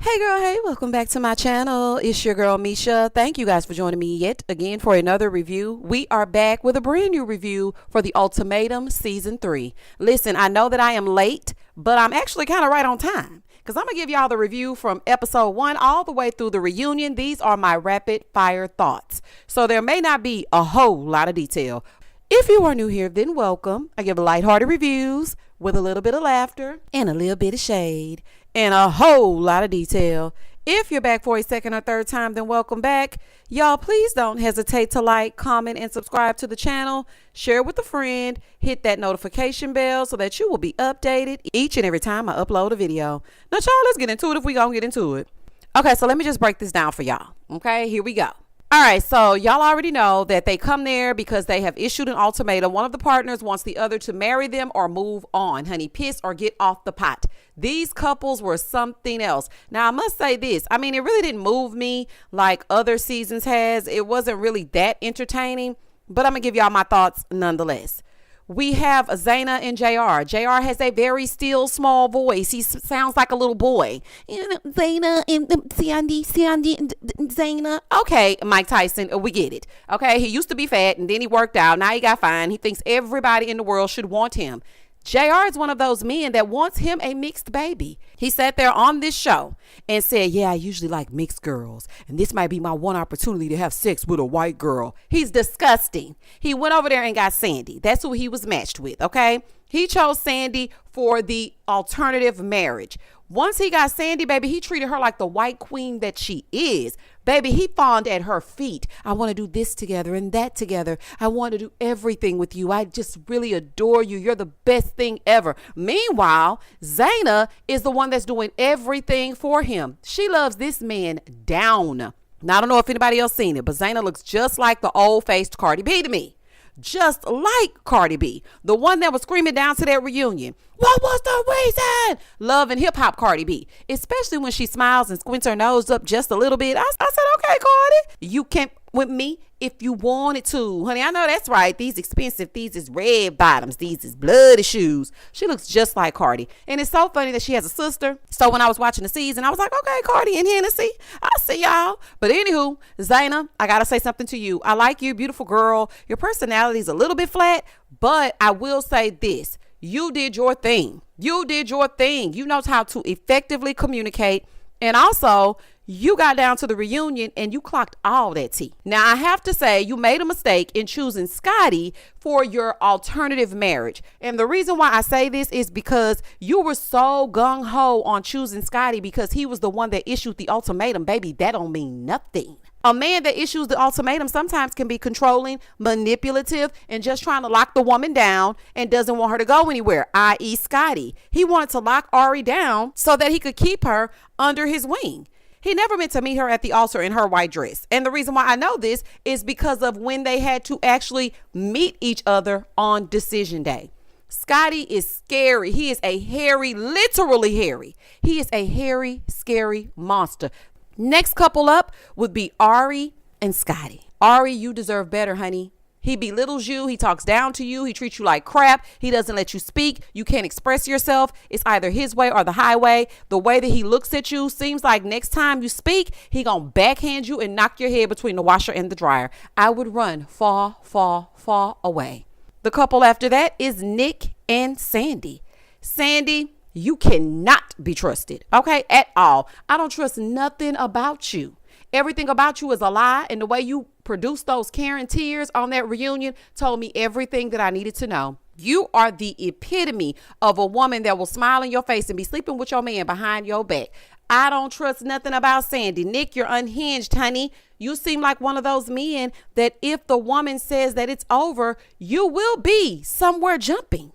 Hey girl, hey, welcome back to my channel. It's your girl Misha. Thank you guys for joining me yet again for another review. We are back with a brand new review for the Ultimatum Season 3. Listen, I know that I am late, but I'm actually kind of right on time because I'm going to give y'all the review from episode 1 all the way through the reunion. These are my rapid fire thoughts. So there may not be a whole lot of detail. If you are new here, then welcome. I give lighthearted reviews with a little bit of laughter and a little bit of shade and a whole lot of detail. If you're back for a second or third time, then welcome back. Y'all, please don't hesitate to like, comment, and subscribe to the channel. Share with a friend. Hit that notification bell so that you will be updated each and every time I upload a video. Now, y'all, let's get into it if we gonna get into it. Okay, so let me just break this down for y'all. Okay, here we go. All right, so y'all already know that they come there because they have issued an ultimatum. One of the partners wants the other to marry them or move on. Honey, piss or get off the pot. These couples were something else. Now, I must say this. I mean, it really didn't move me like other seasons has. It wasn't really that entertaining, but I'm going to give y'all my thoughts nonetheless. We have Zaina and JR. JR has a very still, small voice. He sounds like a little boy. Zaina and Sandy, Zaina. Okay, Mike Tyson, we get it. Okay, he used to be fat and then he worked out. Now he got fine. He thinks everybody in the world should want him. JR is one of those men that wants him a mixed baby. He sat there on this show and said, yeah, I usually like mixed girls, and this might be my one opportunity to have sex with a white girl. He's disgusting. He went over there and got Sandy. That's who he was matched with, okay? He chose Sandy for the alternative marriage. Once he got Sandy, baby, he treated her like the white queen that she is. Baby, he fawned at her feet. I want to do this together and that together. I want to do everything with you. I just really adore you. You're the best thing ever. Meanwhile, Zaina is the one that's doing everything for him. She loves this man down. Now, I don't know if anybody else seen it, but Zaina looks just like the old-faced Cardi B to me. Just like Cardi B, the one that was screaming down to that reunion. What was the reason? Love and hip hop Cardi B, especially when she smiles and squints her nose up just a little bit. I said, okay, Cardi, you can with me if you wanted to, honey. I know that's right. These expensive, these is red bottoms, these is bloody shoes. She looks just like Cardi. And it's so funny that she has a sister. So when I was watching the season, I was like, okay, Cardi and Hennessy, I see y'all. But anywho, Zaina, I gotta say something to you. I like you, beautiful girl. Your personality is a little bit flat, but I will say this. You did your thing. You did your thing. You know how to effectively communicate. And also, you got down to the reunion and you clocked all that tea. Now, I have to say you made a mistake in choosing Scotty for your alternative marriage. And the reason why I say this is because you were so gung-ho on choosing Scotty because he was the one that issued the ultimatum. Baby, that don't mean nothing. A man that issues the ultimatum sometimes can be controlling, manipulative, and just trying to lock the woman down and doesn't want her to go anywhere, i.e. Scotty. He wanted to lock Ari down so that he could keep her under his wing. He never meant to meet her at the altar in her white dress. And the reason why I know this is because of when they had to actually meet each other on decision day. Scotty is scary. He is a hairy, literally hairy. He is a hairy, scary monster. Next couple up would be Ari and Scotty. Ari, you deserve better, honey. He belittles you. He talks down to you. He treats you like crap. He doesn't let you speak. You can't express yourself. It's either his way or the highway. The way that he looks at you seems like next time you speak, he gonna backhand you and knock your head between the washer and the dryer. I would run far, far, far away. The couple after that is Nick and Sandy. Sandy, you cannot be trusted, okay, at all. I don't trust nothing about you. Everything about you is a lie, and the way you produced those Karen tears on that reunion told me everything that I needed to know. You are the epitome of a woman that will smile in your face and be sleeping with your man behind your back. I don't trust nothing about Sandy. Nick, you're unhinged, honey. You seem like one of those men that if the woman says that it's over, you will be somewhere jumping.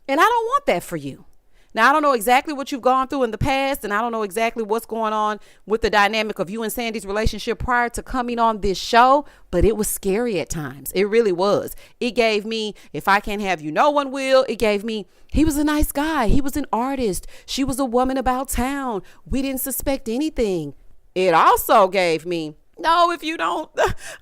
And I don't want that for you. Now, I don't know exactly what you've gone through in the past, and I don't know exactly what's going on with the dynamic of you and Sandy's relationship prior to coming on this show, but it was scary at times. It really was. It gave me, if I can't have you, no one will. It gave me, he was a nice guy. He was an artist. She was a woman about town. We didn't suspect anything. It also gave me, no, if you don't,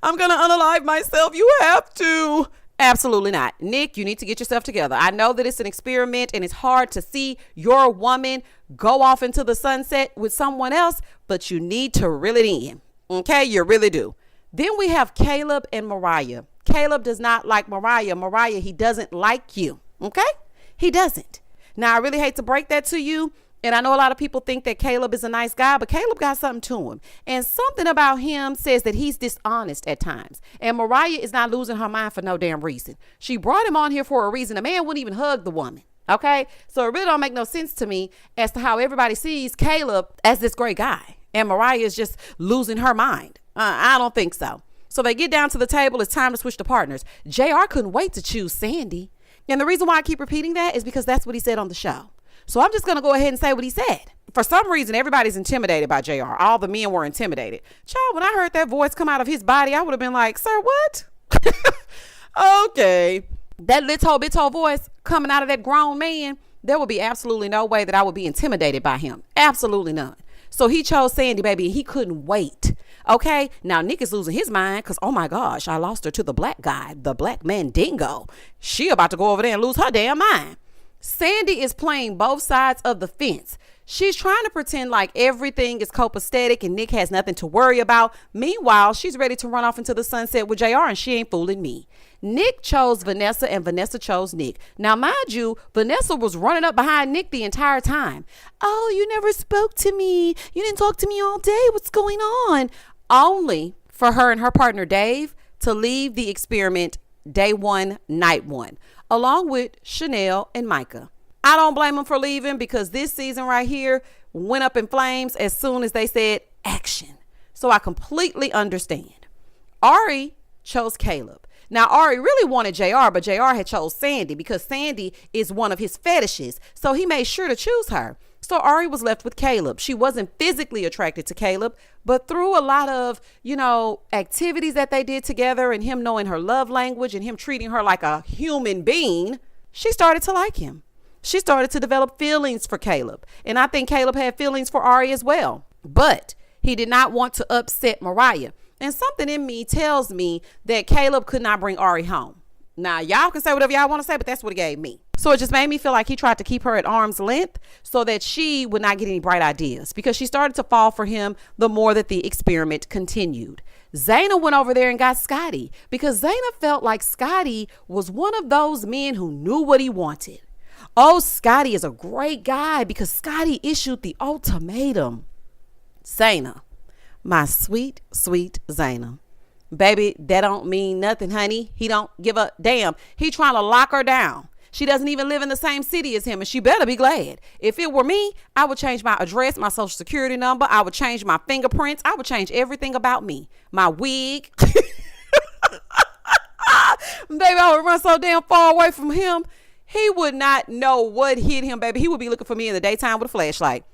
I'm going to unalive myself. You have to. Absolutely not. Nick, you need to get yourself together. I know that it's an experiment and it's hard to see your woman go off into the sunset with someone else, but you need to reel it in. Okay, you really do. Then we have Caleb and Mariah. Caleb does not like Mariah. Mariah, he doesn't like you. Okay? He doesn't. Now, I really hate to break that to you. And I know a lot of people think that Caleb is a nice guy, but Caleb got something to him. And something about him says that he's dishonest at times. And Mariah is not losing her mind for no damn reason. She brought him on here for a reason. The man wouldn't even hug the woman. Okay? So it really don't make no sense to me as to how everybody sees Caleb as this great guy. And Mariah is just losing her mind. I don't think so. So they get down to the table. It's time to switch the partners. JR couldn't wait to choose Sandy. And the reason why I keep repeating that is because that's what he said on the show. So I'm just going to go ahead and say what he said. For some reason, everybody's intimidated by JR. All the men were intimidated. Child, when I heard that voice come out of his body, I would have been like, sir, what? Okay. That little bitch voice coming out of that grown man, there would be absolutely no way that I would be intimidated by him. Absolutely none. So he chose Sandy, baby, and he couldn't wait. Okay, now Nick is losing his mind because, oh my gosh, I lost her to the black guy, the black Mandingo. She about to go over there and lose her damn mind. Sandy is playing both sides of the fence. She's trying to pretend like everything is copacetic and Nick has nothing to worry about. Meanwhile, she's ready to run off into the sunset with JR and she ain't fooling me. Nick chose Vanessa and Vanessa chose Nick. Now, mind you, Vanessa was running up behind Nick the entire time. Oh, you never spoke to me. You didn't talk to me all day. What's going on? Only for her and her partner, Dave, to leave the experiment day one, night one, along with Chanel and Micah. I don't blame them for leaving because this season right here went up in flames as soon as they said action. So I completely understand. Ari chose Caleb. Now, Ari really wanted JR, but JR had chose Sandy because Sandy is one of his fetishes. So he made sure to choose her. So Ari was left with Caleb. She wasn't physically attracted to Caleb, but through a lot of, activities that they did together and him knowing her love language and him treating her like a human being, she started to like him. She started to develop feelings for Caleb. And I think Caleb had feelings for Ari as well. But he did not want to upset Mariah. And something in me tells me that Caleb could not bring Ari home. Now, y'all can say whatever y'all want to say, but that's what it gave me. So it just made me feel like he tried to keep her at arm's length so that she would not get any bright ideas because she started to fall for him the more that the experiment continued. Zaina went over there and got Scotty because Zaina felt like Scotty was one of those men who knew what he wanted. Oh, Scotty is a great guy because Scotty issued the ultimatum. Zaina, my sweet, sweet Zaina. Baby, that don't mean nothing, honey. He don't give a damn. He trying to lock her down. She doesn't even live in the same city as him, and she better be glad. If it were me, I would change my address, my social security number. I would change my fingerprints. I would change everything about me. My wig. Baby, I would run so damn far away from him. He would not know what hit him, baby. He would be looking for me in the daytime with a flashlight.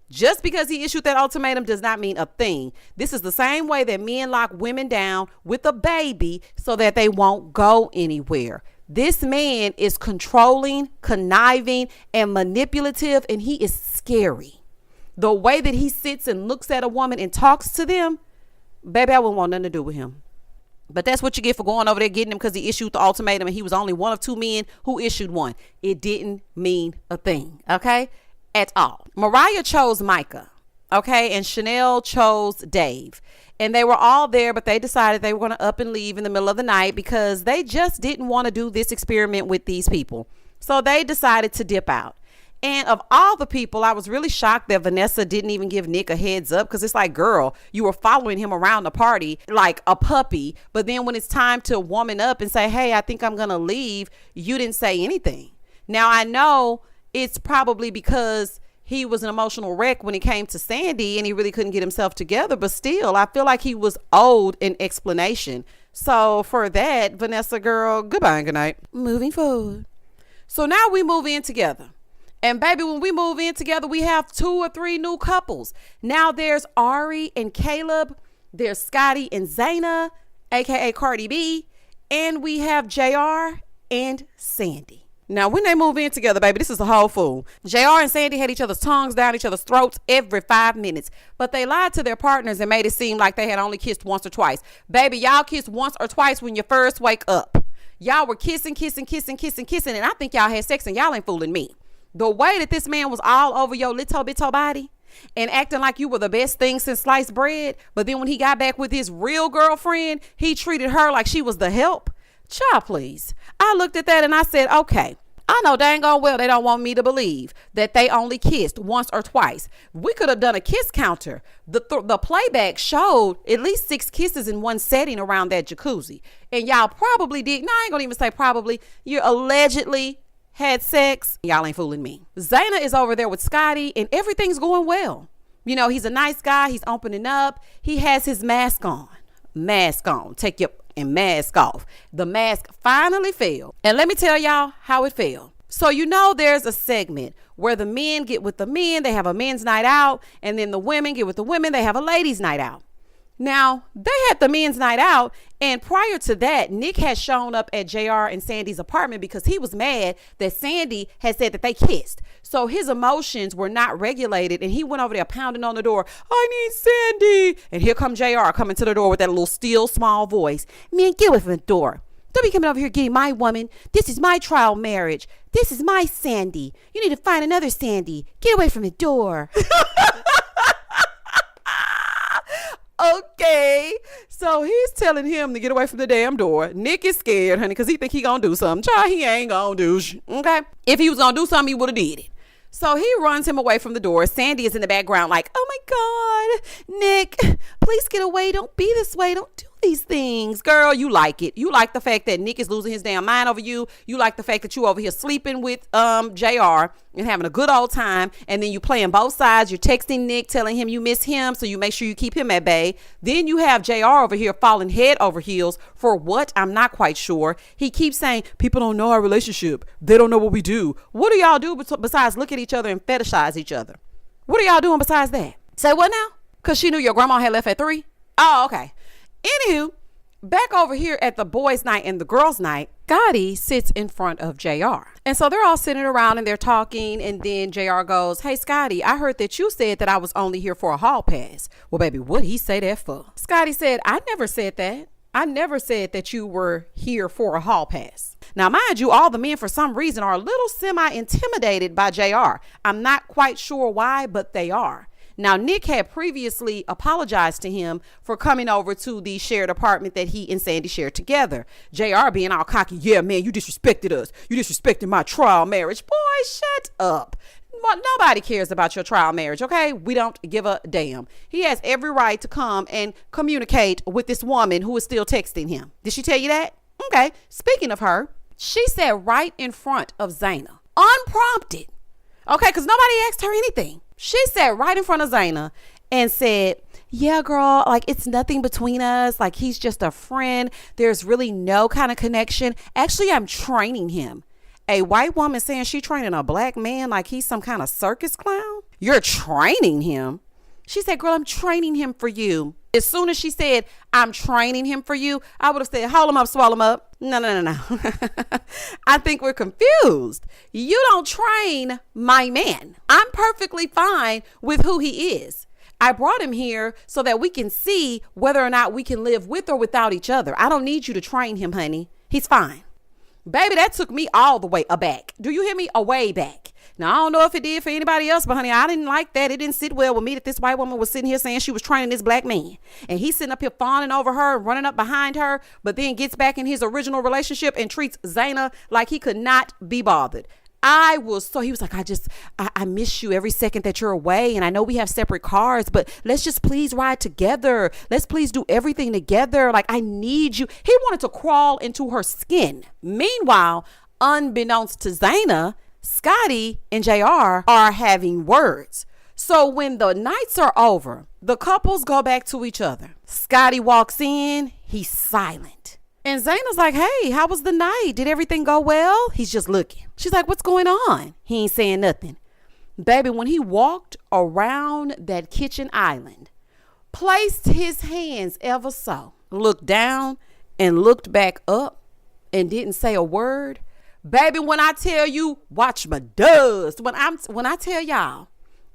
Just because he issued that ultimatum does not mean a thing. This is the same way that men lock women down with a baby so that they won't go anywhere. This man is controlling, conniving, and manipulative, and he is scary. The way that he sits and looks at a woman and talks to them, baby, I wouldn't want nothing to do with him. But that's what you get for going over there getting him because he issued the ultimatum and he was only one of two men who issued one. It didn't mean a thing, okay? At all. Mariah chose Micah, okay? And Chanel chose Dave. And they were all there, but they decided they were going to up and leave in the middle of the night because they just didn't want to do this experiment with these people. So they decided to dip out. And of all the people, I was really shocked that Vanessa didn't even give Nick a heads up because it's like, girl, you were following him around the party like a puppy. But then when it's time to woman up and say, hey, I think I'm going to leave, you didn't say anything. Now, I know it's probably because he was an emotional wreck when it came to Sandy and he really couldn't get himself together. But still, I feel like he was owed an explanation. So for that, Vanessa, girl, goodbye and good night. Moving forward. So now we move in together. And baby, when we move in together, we have 2 or 3 new couples. Now there's Ari and Caleb. There's Scotty and Zaina, aka Cardi B. And we have JR and Sandy. Now, when they move in together, baby, this is the whole fool. JR and Sandy had each other's tongues down each other's throats every 5 minutes. But they lied to their partners and made it seem like they had only kissed once or twice. Baby, y'all kissed once or twice when you first wake up. Y'all were kissing, and I think y'all had sex, and y'all ain't fooling me. The way that this man was all over your little bitto body and acting like you were the best thing since sliced bread, but then when he got back with his real girlfriend, he treated her like she was the help. Child, please. I looked at that and I said, okay, I know dang on well they don't want me to believe that they only kissed once or twice. We could have done a kiss counter. The playback showed at least 6 kisses in one setting around that jacuzzi. And y'all probably did. No, I ain't gonna even say probably. You allegedly had sex. Y'all ain't fooling me. Zayna is over there with Scotty and everything's going well. You know, he's a nice guy. He's opening up. He has his mask on. Mask on. Take your and mask off. The mask finally fell. And let me tell y'all how it fell. So you know there's a segment where the men get with the men, they have a men's night out, and then the women get with the women, they have a ladies' night out. Now, they had the men's night out, and prior to that, Nick had shown up at JR and Sandy's apartment because he was mad that Sandy had said that they kissed. So his emotions were not regulated, and he went over there pounding on the door. I need Sandy. And here come JR coming to the door with that little still small voice. Man, get away from the door. Don't be coming over here getting my woman. This is my trial marriage. This is my Sandy. You need to find another Sandy. Get away from the door. Okay, so he's telling him to get away from the damn door. Nick is scared, honey, because he think he gonna do something. Child, he ain't gonna do okay? If he was gonna do something, he would have did it. So he runs him away from the door. Sandy is in the background like, oh my God, Nick, please get away. Don't be this way. Don't do these things. Girl, you like it. You like the fact that Nick is losing his damn mind over you. You like the fact that you over here sleeping with JR and having a good old time. And then you playing both sides. You're texting Nick, telling him you miss him. So you make sure you keep him at bay. Then you have JR over here falling head over heels for what? I'm not quite sure. He keeps saying, people don't know our relationship. They don't know what we do. What do y'all do besides look at each other and fetishize each other? What are y'all doing besides that? Say what now? Because she knew your grandma had left at 3? Oh, okay. Anywho, back over here at the boys' night and the girls' night, Scotty sits in front of JR. And so they're all sitting around and they're talking. And then JR goes, hey, Scotty, I heard that you said that I was only here for a hall pass. Well, baby, what'd he say that for? Scotty said, I never said that. I never said that you were here for a hall pass. Now, mind you, all the men for some reason are a little semi-intimidated by JR. I'm not quite sure why, but they are. Now, Nick had previously apologized to him for coming over to the shared apartment that he and Sandy shared together. JR being all cocky. Yeah, man, you disrespected us. You disrespected my trial marriage. Boy, shut up. Nobody cares about your trial marriage, okay? We don't give a damn. He has every right to come and communicate with this woman who is still texting him. Did she tell you that? Okay. Speaking of her, she sat right in front of Zayna, unprompted. Okay, because nobody asked her anything. She sat right in front of Zayna and said, yeah, girl, like it's nothing between us. Like he's just a friend. There's really no kind of connection. Actually, I'm training him. A white woman saying she training a black man like he's some kind of circus clown? You're training him? She said, girl, I'm training him for you. As soon as she said, I'm training him for you, I would have said, hold him up, swallow him up. No. I think we're confused. You don't train my man. I'm perfectly fine with who he is. I brought him here so that we can see whether or not we can live with or without each other. I don't need you to train him, honey. He's fine. Baby, that took me all the way aback. Do you hear me? A way back. Now, I don't know if it did for anybody else, but honey, I didn't like that. It didn't sit well with me that this white woman was sitting here saying she was training this black man. And he's sitting up here fawning over her and running up behind her, but then gets back in his original relationship and treats Zayna like he could not be bothered. He was like, I miss you every second that you're away. And I know we have separate cars, but let's just please ride together. Let's please do everything together. Like, I need you. He wanted to crawl into her skin. Meanwhile, unbeknownst to Zayna, Scotty and JR are having words. So when the nights are over, the couples go back to each other. Scotty walks in. He's silent. And Zayna's like, hey, how was the night? Did everything go well? He's just looking. She's like, what's going on? He ain't saying nothing. Baby, when he walked around that kitchen island, placed his hands ever so, looked down and looked back up and didn't say a word. Baby, when I tell you, watch my dust. When I tell y'all,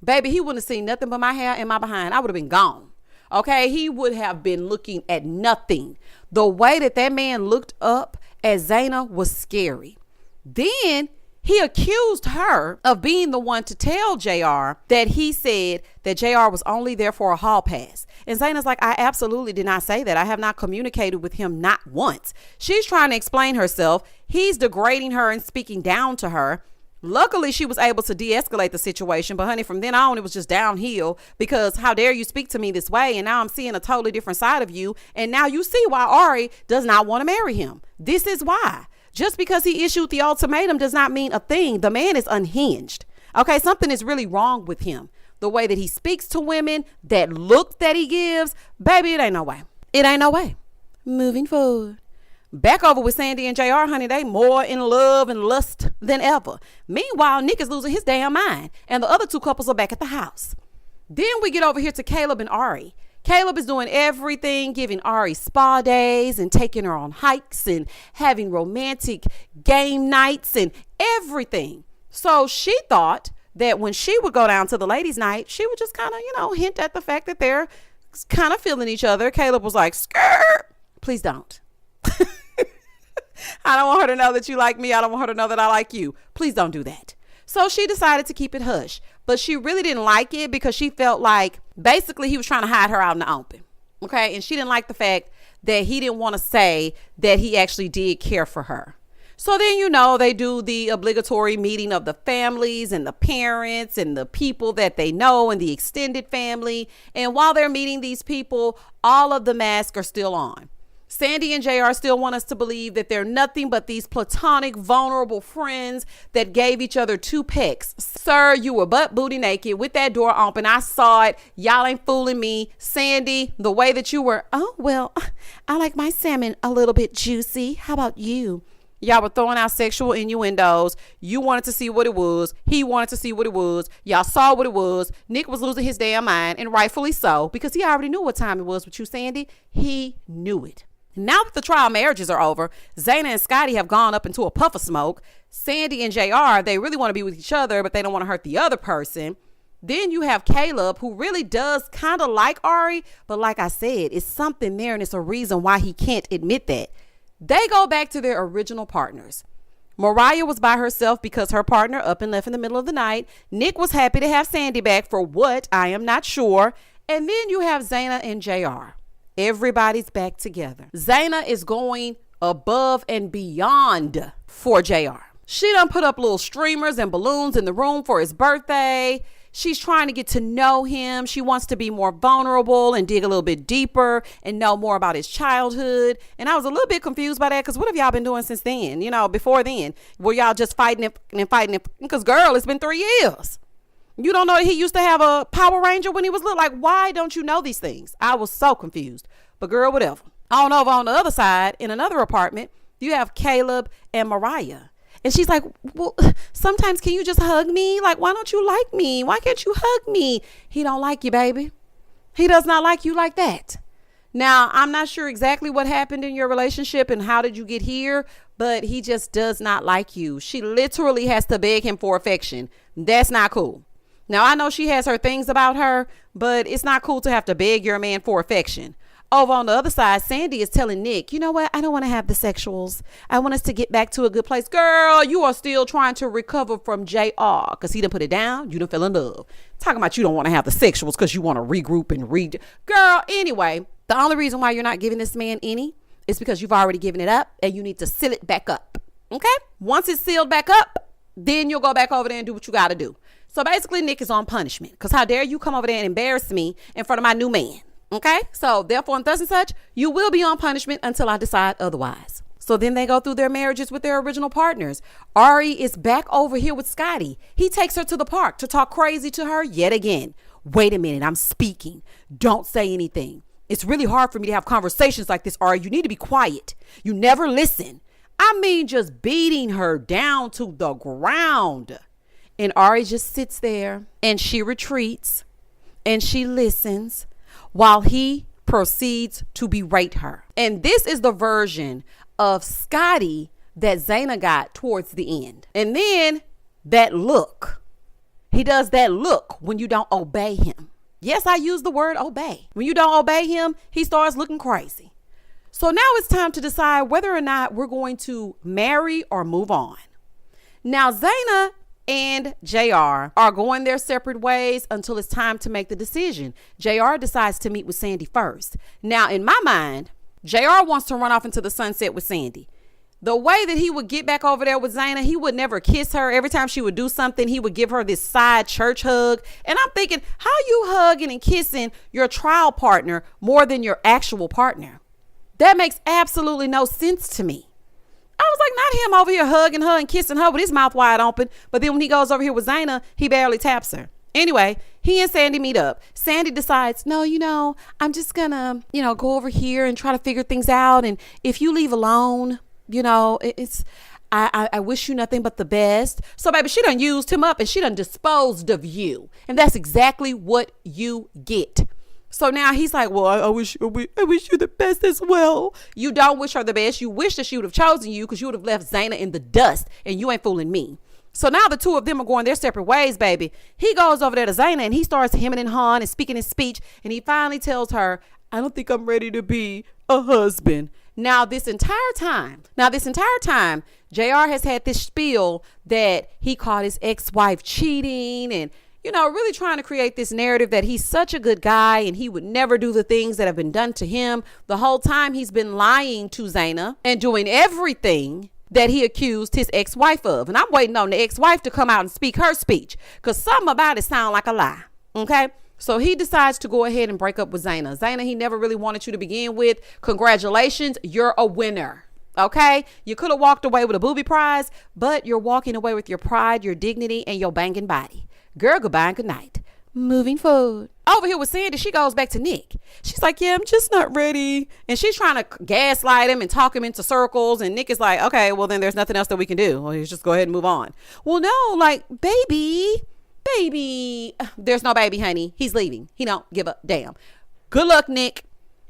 baby, he wouldn't have seen nothing but my hair and my behind. I would have been gone. Okay, he would have been looking at nothing. The way that man looked up at Zaina was scary. Then he accused her of being the one to tell JR that he said that JR was only there for a hall pass. And Zaina's like, I absolutely did not say that. I have not communicated with him, not once. She's trying to explain herself. He's degrading her and speaking down to her. Luckily, she was able to de-escalate the situation. But honey, from then on, it was just downhill, because how dare you speak to me this way? And now I'm seeing a totally different side of you. And now you see why Ari does not want to marry him. This is why. Just because he issued the ultimatum does not mean a thing. The man is unhinged. Okay, something is really wrong with him. The way that he speaks to women, that look that he gives, baby, it ain't no way. It ain't no way. Moving forward. Back over with Sandy and JR, honey, they more in love and lust than ever. Meanwhile, Nick is losing his damn mind, and the other two couples are back at the house. Then we get over here to Caleb and Ari. Caleb is doing everything, giving Ari spa days and taking her on hikes and having romantic game nights and everything. So she thought that when she would go down to the ladies' night, she would just kind of, hint at the fact that they're kind of feeling each other. Caleb was like, skirt, please don't. I don't want her to know that you like me. I don't want her to know that I like you. Please don't do that. So she decided to keep it hush, but she really didn't like it because she felt like basically he was trying to hide her out in the open. Okay. And she didn't like the fact that he didn't want to say that he actually did care for her. So then, they do the obligatory meeting of the families and the parents and the people that they know and the extended family. And while they're meeting these people, all of the masks are still on. Sandy and JR still want us to believe that they're nothing but these platonic, vulnerable friends that gave each other 2 pecks. Sir, you were butt booty naked with that door open. I saw it. Y'all ain't fooling me. Sandy, the way that you were, oh, well, I like my salmon a little bit juicy. How about you? Y'all were throwing out sexual innuendos. You wanted to see what it was. He wanted to see what it was. Y'all saw what it was. Nick was losing his damn mind, and rightfully so, because he already knew what time it was with you, Sandy. He knew it. Now that the trial marriages are over, Zaina and Scotty have gone up into a puff of smoke. Sandy and JR, they really want to be with each other, but they don't want to hurt the other person. Then you have Caleb, who really does kind of like Ari, but like I said, it's something there, and it's a reason why he can't admit that. They go back to their original partners. Mariah was by herself because her partner up and left in the middle of the night. Nick was happy to have Sandy back for what, I am not sure. And then you have Zaina and JR. Everybody's back together. Zaina is going above and beyond for JR. She done put up little streamers and balloons in the room for his birthday. She's trying to get to know him. She wants to be more vulnerable and dig a little bit deeper and know more about his childhood. And I was a little bit confused by that, because what have y'all been doing since then? Before then, were y'all just fighting and fighting? Because girl, it's been 3 years. You don't know he used to have a Power Ranger when he was little? Like, why don't you know these things? I was so confused. But girl, whatever. I don't know if on the other side, in another apartment, you have Caleb and Mariah. And she's like, well, sometimes can you just hug me? Like, why don't you like me? Why can't you hug me? He don't like you, baby. He does not like you like that. Now, I'm not sure exactly what happened in your relationship and how did you get here, but he just does not like you. She literally has to beg him for affection. That's not cool. Now, I know she has her things about her, but it's not cool to have to beg your man for affection. Over on the other side, Sandy is telling Nick, you know what? I don't want to have the sexuals. I want us to get back to a good place. Girl, you are still trying to recover from JR because he done put it down. You done fell in love. Talking about you don't want to have the sexuals because you want to regroup and read. Girl, anyway, the only reason why you're not giving this man any is because you've already given it up and you need to seal it back up. Okay? Once it's sealed back up, then you'll go back over there and do what you got to do. So basically, Nick is on punishment because how dare you come over there and embarrass me in front of my new man. Okay, so therefore, and thus and such, you will be on punishment until I decide otherwise. So then they go through their marriages with their original partners. Ari is back over here with Scotty. He takes her to the park to talk crazy to her yet again. Wait a minute, I'm speaking. Don't say anything. It's really hard for me to have conversations like this, Ari. You need to be quiet. You never listen. I mean, just beating her down to the ground. And Ari just sits there and she retreats and she listens while he proceeds to berate her. And this is the version of Scotty that Zaina got towards the end. And then that look. He does that look when you don't obey him. Yes, I use the word obey. When you don't obey him, he starts looking crazy. So now it's time to decide whether or not we're going to marry or move on. Now, Zaina and JR are going their separate ways until it's time to make the decision. JR decides to meet with Sandy first. Now, in my mind, JR wants to run off into the sunset with Sandy. The way that he would get back over there with Zaina, he would never kiss her. Every time she would do something, he would give her this side church hug. And I'm thinking, how you hugging and kissing your trial partner more than your actual partner? That makes absolutely no sense to me. I was like, not him over here hugging her and kissing her with his mouth wide open. But then when he goes over here with Zaina, he barely taps her. Anyway, he and Sandy meet up. Sandy decides, no, I'm just gonna, go over here and try to figure things out. And if you leave alone, I wish you nothing but the best. So, baby, she done used him up and she done disposed of you. And that's exactly what you get. So now he's like, well, I wish you the best as well. You don't wish her the best. You wish that she would have chosen you because you would have left Zaina in the dust, and you ain't fooling me. So now the two of them are going their separate ways, baby. He goes over there to Zaina and he starts hemming and hawing and speaking his speech. And he finally tells her, I don't think I'm ready to be a husband. Now, this entire time, JR has had this spiel that he caught his ex-wife cheating and, really trying to create this narrative that he's such a good guy and he would never do the things that have been done to him. The whole time he's been lying to Zaina and doing everything that he accused his ex-wife of. And I'm waiting on the ex-wife to come out and speak her speech because something about it sounds like a lie. Okay. So he decides to go ahead and break up with Zaina. Zaina, he never really wanted you to begin with. Congratulations. You're a winner. Okay. You could have walked away with a booby prize, but you're walking away with your pride, your dignity, and your banging body. Girl, goodbye and good night. Moving forward. Over here with Sandy, she goes back to Nick. She's like, yeah, I'm just not ready. And she's trying to gaslight him and talk him into circles. And Nick is like, okay, well, then there's nothing else that we can do. Well, you just go ahead and move on. Well, no, like, baby, there's no baby, honey. He's leaving. He don't give a damn. Good luck, Nick.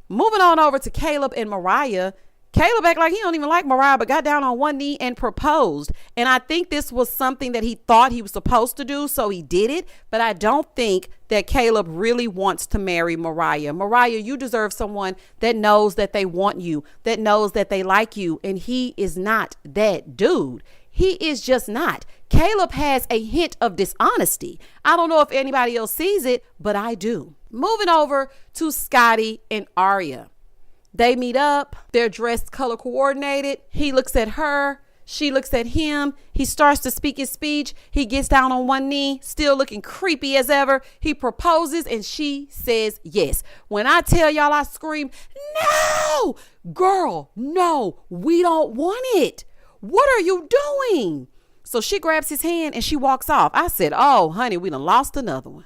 Moving on over to Caleb and Mariah. Caleb act like he don't even like Mariah, but got down on one knee and proposed. And I think this was something that he thought he was supposed to do, so he did it. But I don't think that Caleb really wants to marry Mariah. Mariah, you deserve someone that knows that they want you, that knows that they like you. And he is not that dude. He is just not. Caleb has a hint of dishonesty. I don't know if anybody else sees it, but I do. Moving over to Scotty and Aria. They meet up. They're dressed color coordinated. He looks at her. She looks at him. He starts to speak his speech. He gets down on one knee, still looking creepy as ever. He proposes and she says yes. When I tell y'all, I scream, no, girl, no, we don't want it. What are you doing? So she grabs his hand and she walks off. I said, oh, honey, we done lost another one.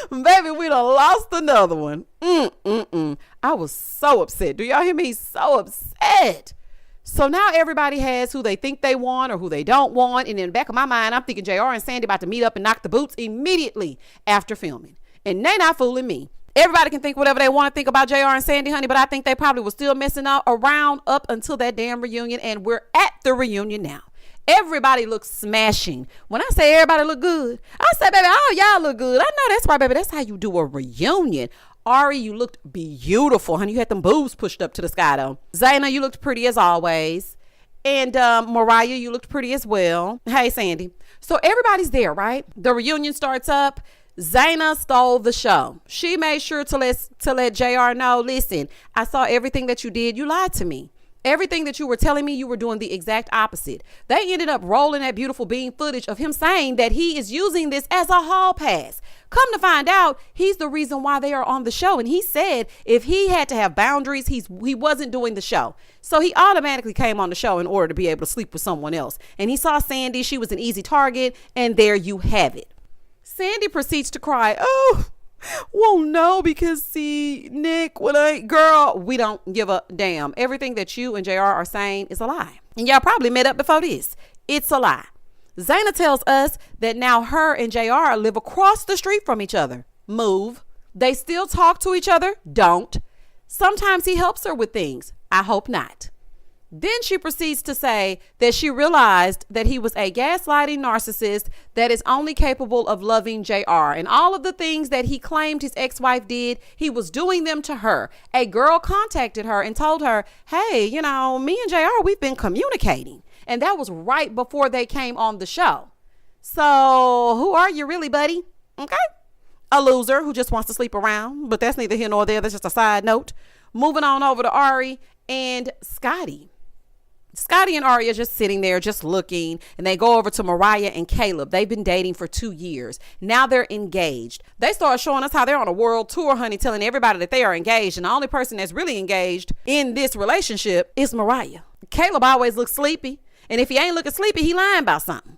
Baby, we done lost another one. I was so upset. Do y'all hear me? So upset. So now everybody has who they think they want or who they don't want. And in the back of my mind, I'm thinking JR and Sandy about to meet up and knock the boots immediately after filming. And they not fooling me. Everybody can think whatever they want to think about JR and Sandy, honey, but I think they probably were still messing around up until that damn reunion. And we're at the reunion now. Everybody looks smashing. When I say everybody look good, I say, baby, oh, y'all look good. I know that's right, baby. That's how you do a reunion. Ari, you looked beautiful, honey. You had them boobs pushed up to the sky, though. Zaina, you looked pretty as always. And Mariah, you looked pretty as well. Hey, Sandy. So everybody's there, right? The reunion starts up. Zaina stole the show. She made sure to let JR know, listen, I saw everything that you did. You lied to me. Everything that you were telling me, you were doing the exact opposite. They ended up rolling that beautiful bean footage of him saying that he is using this as a hall pass. Come to find out, he's the reason why they are on the show. And he said if he had to have boundaries, he wasn't doing the show. So he automatically came on the show in order to be able to sleep with someone else. And he saw Sandy. She was an easy target. And there you have it. Sandy proceeds to cry. Oh, well, no, because see, Nick, girl, we don't give a damn. Everything that you and JR are saying is a lie. And y'all probably met up before this. It's a lie. Zaina tells us that now her and JR live across the street from each other. Move. They still talk to each other. Don't. Sometimes he helps her with things. I hope not. Then she proceeds to say that she realized that he was a gaslighting narcissist that is only capable of loving JR. And all of the things that he claimed his ex-wife did, he was doing them to her. A girl contacted her and told her, hey, you know, me and JR, we've been communicating. And that was right before they came on the show. So who are you really, buddy? Okay. A loser who just wants to sleep around. But that's neither here nor there. That's just a side note. Moving on over to Ari and Scotty. Scotty and Ari are just sitting there, just looking, and they go over to Mariah and Caleb. They've been dating for 2 years. Now they're engaged. They start showing us how they're on a world tour, honey, telling everybody that they are engaged. And the only person that's really engaged in this relationship is Mariah. Caleb always looks sleepy. And if he ain't looking sleepy, he lying about something.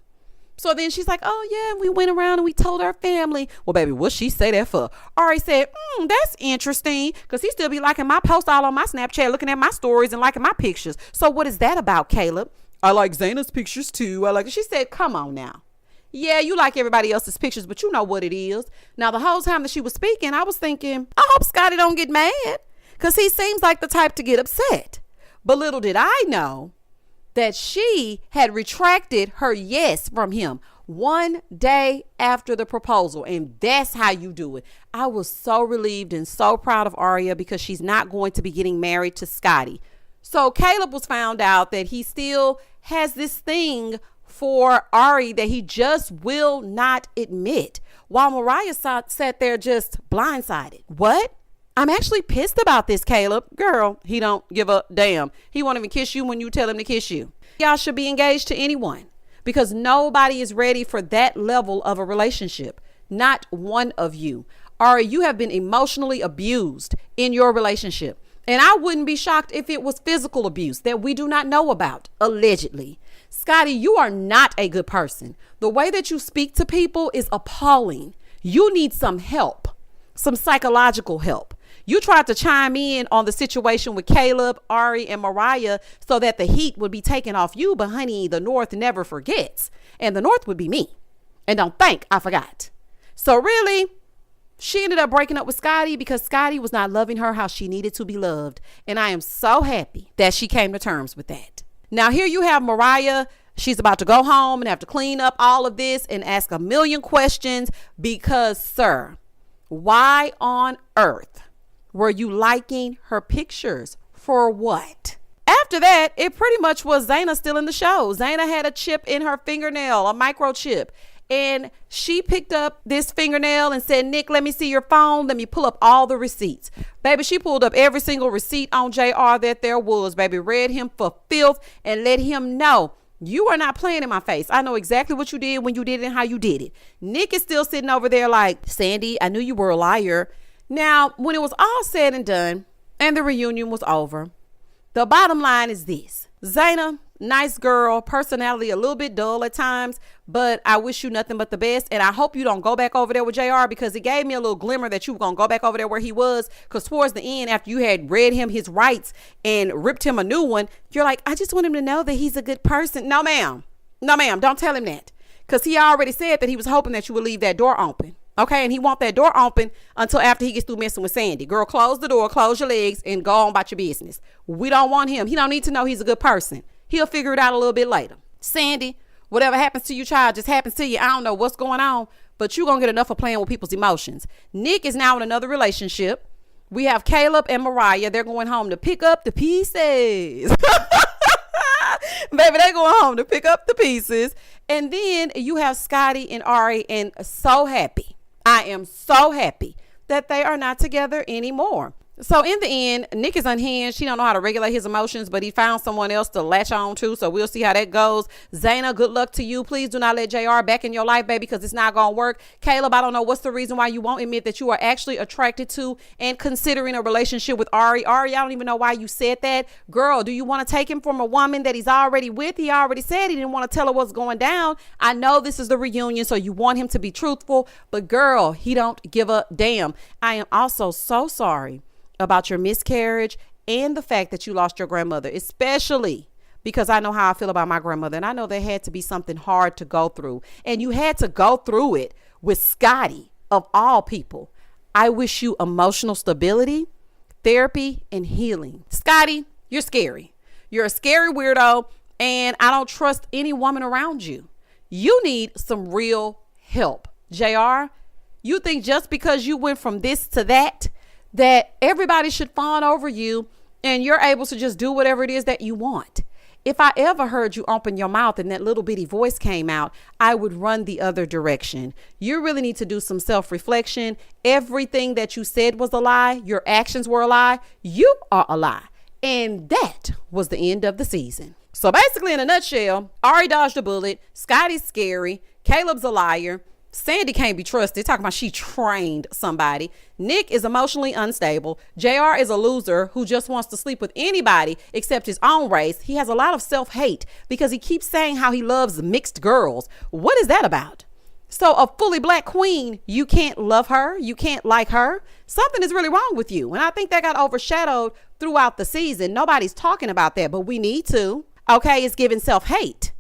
So then she's like, oh, yeah, we went around and we told our family. Well, baby, what she say that for? Ari said, that's interesting, because he still be liking my posts all on my Snapchat, looking at my stories and liking my pictures. So what is that about, Caleb? I like Zayna's pictures, too. I like it. She said, come on now. Yeah, you like everybody else's pictures, but you know what it is. Now, the whole time that she was speaking, I was thinking, I hope Scotty don't get mad, because he seems like the type to get upset. But little did I know that she had retracted her yes from him 1 day after the proposal. And that's how you do it. I was so relieved and so proud of Aria because she's not going to be getting married to Scotty. So Caleb was found out that he still has this thing for Ari that he just will not admit, while Mariah sat there just blindsided. What? I'm actually pissed about this, Caleb. Girl, he don't give a damn. He won't even kiss you when you tell him to kiss you. Y'all should be engaged to anyone because nobody is ready for that level of a relationship. Not one of you. Ari, you have been emotionally abused in your relationship. And I wouldn't be shocked if it was physical abuse that we do not know about, allegedly. Scotty, you are not a good person. The way that you speak to people is appalling. You need some help, some psychological help. You tried to chime in on the situation with Caleb, Ari, and Mariah so that the heat would be taken off you. But honey, the North never forgets. And the North would be me. And don't think I forgot. So really, she ended up breaking up with Scotty because Scotty was not loving her how she needed to be loved. And I am so happy that she came to terms with that. Now here you have Mariah. She's about to go home and have to clean up all of this and ask a million questions because, sir, why on earth were you liking her pictures? For what? After that, it pretty much was Zayna still in the show. Zayna had a chip in her fingernail, a microchip. And she picked up this fingernail and said, Nick, let me see your phone. Let me pull up all the receipts. Baby, she pulled up every single receipt on JR that there was. Baby, read him for filth and let him know. You are not playing in my face. I know exactly what you did, when you did it, and how you did it. Nick is still sitting over there like, Sandy, I knew you were a liar. Now, when it was all said and done and the reunion was over, the bottom line is this. Zayna, nice girl, personality a little bit dull at times, but I wish you nothing but the best. And I hope you don't go back over there with JR because it gave me a little glimmer that you were going to go back over there where he was. Because towards the end, after you had read him his rights and ripped him a new one, you're like, I just want him to know that he's a good person. No, ma'am. No, ma'am. Don't tell him that. Because he already said that he was hoping that you would leave that door open. Okay, and he want that door open until after he gets through messing with Sandy. Girl, close the door, close your legs, and go on about your business. We don't want him. He don't need to know he's a good person. He'll figure it out a little bit later. Sandy, whatever happens to you, child, just happens to you. I don't know what's going on, but you're going to get enough of playing with people's emotions. Nick is now in another relationship. We have Caleb and Mariah. They're going home to pick up the pieces. Baby, they're going home to pick up the pieces. And then you have Scotty and Ari, and so happy. I am so happy that they are not together anymore. So in the end, Nick is unhinged. He don't know how to regulate his emotions, but he found someone else to latch on to. So we'll see how that goes. Zayna, good luck to you. Please do not let JR back in your life, baby, because it's not going to work. Caleb, I don't know what's the reason why you won't admit that you are actually attracted to and considering a relationship with Ari. Ari, I don't even know why you said that. Girl, do you want to take him from a woman that he's already with? He already said he didn't want to tell her what's going down. I know this is the reunion, so you want him to be truthful, but girl, he don't give a damn. I am also so sorry about your miscarriage and the fact that you lost your grandmother, especially because I know how I feel about my grandmother. And I know there had to be something hard to go through. And you had to go through it with Scotty, of all people. I wish you emotional stability, therapy, and healing. Scotty, you're scary. You're a scary weirdo, and I don't trust any woman around you. You need some real help. JR, you think just because you went from this to that everybody should fawn over you and you're able to just do whatever it is that you want. If I ever heard you open your mouth and that little bitty voice came out, I would run the other direction. You really need to do some self-reflection. Everything that you said was a lie. Your actions were a lie. You are a lie. And that was the end of the season. So basically, in a nutshell, Ari dodged a bullet. Scotty's scary. Caleb's a liar. Sandy can't be trusted. Talking about she trained somebody. Nick is emotionally unstable. JR is a loser who just wants to sleep with anybody except his own race. He has a lot of self-hate because he keeps saying how he loves mixed girls. What is that about? So a fully black queen, you can't love her. You can't like her. Something is really wrong with you. And I think that got overshadowed throughout the season. Nobody's talking about that, but we need to. Okay, it's giving self-hate.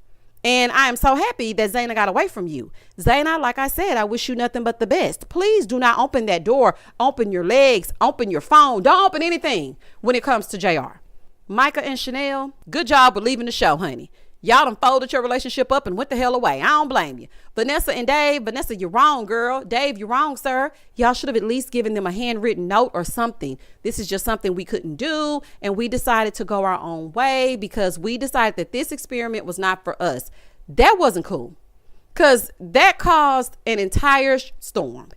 And I am so happy that Zaina got away from you. Zaina, like I said, I wish you nothing but the best. Please do not open that door. Open your legs. Open your phone. Don't open anything when it comes to JR. Micah and Chanel, good job with leaving the show, honey. Y'all done folded your relationship up and went the hell away. I don't blame you. Vanessa and Dave. Vanessa, you're wrong, girl. Dave, you're wrong, sir. Y'all should have at least given them a handwritten note or something. This is just something we couldn't do. And we decided to go our own way because we decided that this experiment was not for us. That wasn't cool because that caused an entire storm.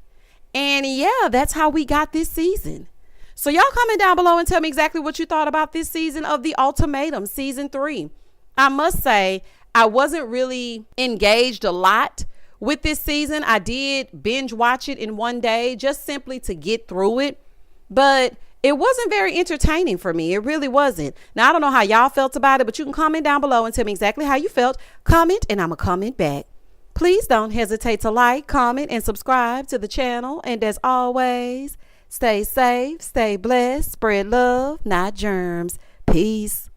And yeah, that's how we got this season. So y'all comment down below and tell me exactly what you thought about this season of The Ultimatum, season 3. I must say, I wasn't really engaged a lot with this season. I did binge watch it in one day just simply to get through it. But it wasn't very entertaining for me. It really wasn't. Now, I don't know how y'all felt about it, but you can comment down below and tell me exactly how you felt. Comment and I'm going to comment back. Please don't hesitate to like, comment, and subscribe to the channel. And as always, stay safe, stay blessed, spread love, not germs. Peace.